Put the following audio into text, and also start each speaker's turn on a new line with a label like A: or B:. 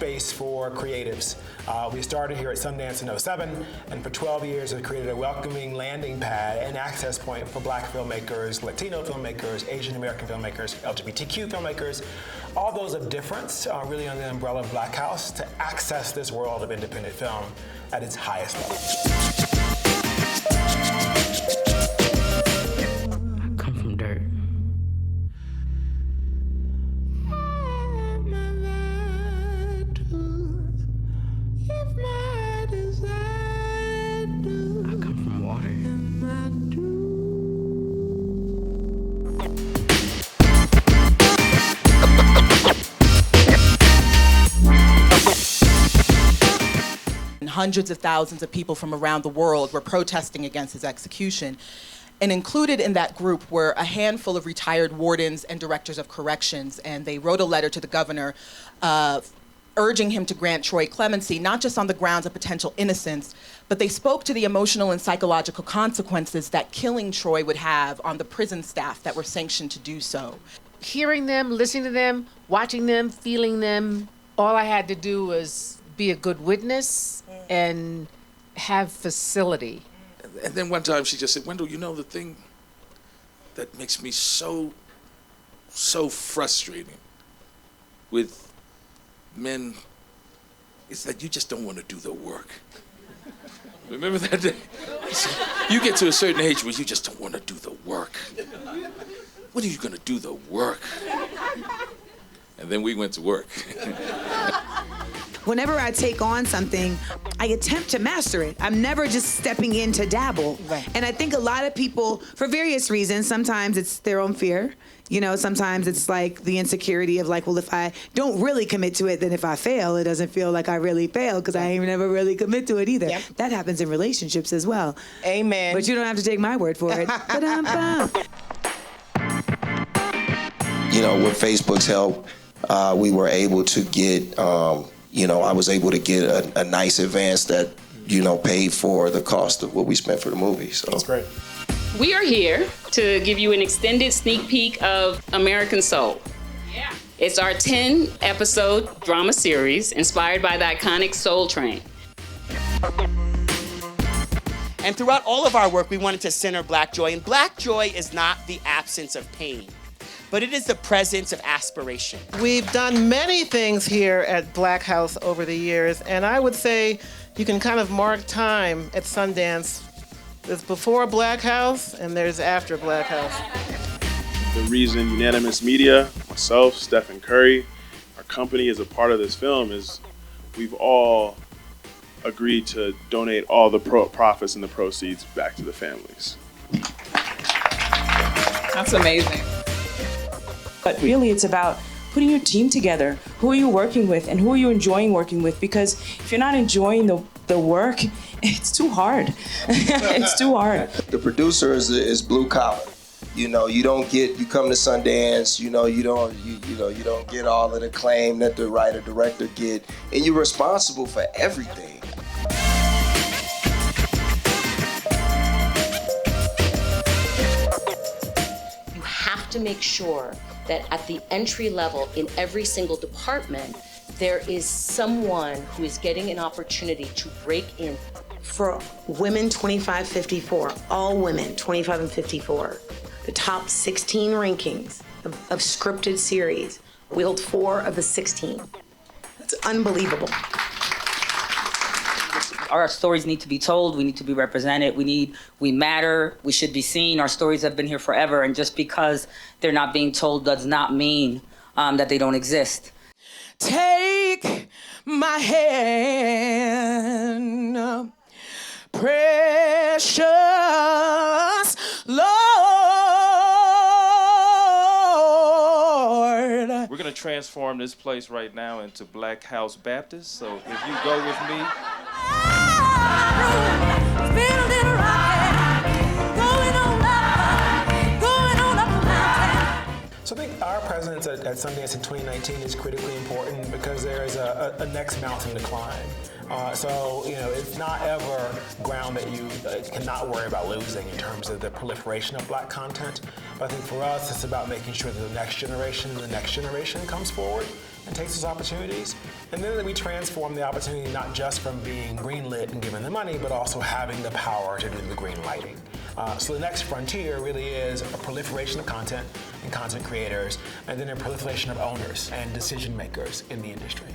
A: space for creatives. We started here at Sundance in '07, and for 12 years have created a welcoming landing pad and access point for Black filmmakers, Latino filmmakers, Asian American filmmakers, LGBTQ filmmakers, all those of difference, really under the umbrella of Blackhouse, to access this world of independent film at its highest level.
B: Come from dirt. I come from water.
C: Hundreds of thousands of people from around the world were protesting against his execution. And included in that group were a handful of retired wardens and directors of corrections, and they wrote a letter to the governor urging him to grant Troy clemency, not just on the grounds of potential innocence, but they spoke to the emotional and psychological consequences that killing Troy would have on the prison staff that were sanctioned to do so.
D: Hearing them, listening to them, watching them, feeling them, all I had to do was be a good witness and have facility.
E: And then one time she just said, Wendell, you know the thing that makes me so frustrating with men is that you just don't want to do the work. Remember that day? You get to a certain age where you just don't want to do the work. When are you going to do the work? And then we went to work.
F: Whenever I take on something, I attempt to master it. I'm never just stepping in to dabble.
C: Right.
F: And I think a lot of people, for various reasons, sometimes it's their own fear. You know, sometimes it's like the insecurity of like, well, if I don't really commit to it, then if I fail, it doesn't feel like I really failed because I ain't never really commit to it either.
C: Yep.
F: That happens in relationships as well.
C: Amen.
F: But you don't have to take my word for it. Ba-dum-bum.
G: You know, with Facebook's help, we were able to get, I was able to get a nice advance that, paid for the cost of what we spent for the movie. So
A: That's great.
H: We are here to give you an extended sneak peek of American Soul. Yeah. It's our 10-episode drama series inspired by the iconic Soul Train.
I: And throughout all of our work, we wanted to center Black joy. And Black joy is not the absence of pain, but it is the presence of aspiration.
J: We've done many things here at Blackhouse over the years, and I would say you can kind of mark time at Sundance. There's before Blackhouse and there's after Blackhouse.
K: The reason Unanimous Media, myself, Stephen Curry, our company is a part of this film is we've all agreed to donate all the profits and the proceeds back to the families.
L: That's amazing.
M: But really it's about putting your team together. Who are you working with and who are you enjoying working with? Because if you're not enjoying the work, it's too hard. It's too hard.
G: The producer is blue collar. You come to Sundance, you don't get all of the acclaim that the writer director get, and you're responsible for everything.
N: You have to make sure that at the entry level in every single department, there is someone who is getting an opportunity to break in.
F: For women 25-54, all women 25 and 54, the top 16 rankings of scripted series, we hold 4 of the 16. That's unbelievable.
O: Our stories need to be told, we need to be represented, we matter, we should be seen. Our stories have been here forever, and just because they're not being told does not mean that they don't exist.
M: Take my hand, precious Lord.
P: We're going to transform this place right now into Blackhouse Baptist, so if you go with me.
A: So I think our presence at Sundance in 2019 is critically important because there is a next mountain to climb. So, it's not ever ground that you cannot worry about losing in terms of the proliferation of Black content. But I think for us, it's about making sure that the next generation comes forward and takes those opportunities. And then we transform the opportunity not just from being greenlit and given the money, but also having the power to do the green lighting. So the next frontier really is a proliferation of content and content creators, and then a proliferation of owners and decision makers in the industry.